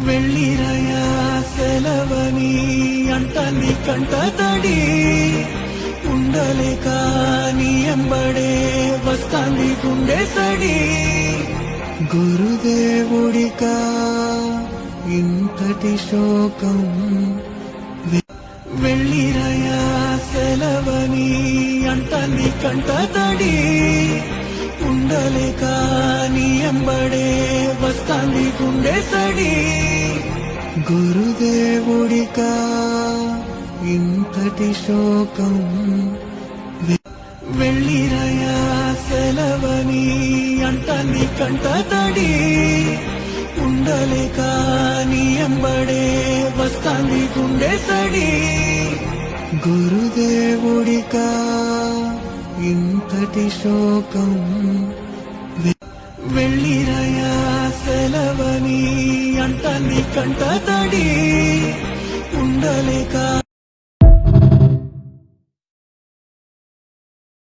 వెళ్ళిరయా సెలవని అంటని కంట తడి ఉండలేక నీ ఎంబడే వస్తాంది గుండె సడి గురుదేవుడిక ఇంతటి శోకం వెళ్ళిరయా సెలవని అంటని కంట తడి ఉండలేక నీ ఎంబడే వస్తాంది గుండె సడి గురుదేవుడిక ఇంతటి శోకం వెళ్ళిరయా సెలవని అంటని కంట తడి ఉండలేక నీ ఎంబడే వస్తాంది గుండె సడి గురుదేవుడిక ఇంతటి శోకం వెళ్ళిరయా సెలవని అంటని కంట తడి ఉండలేక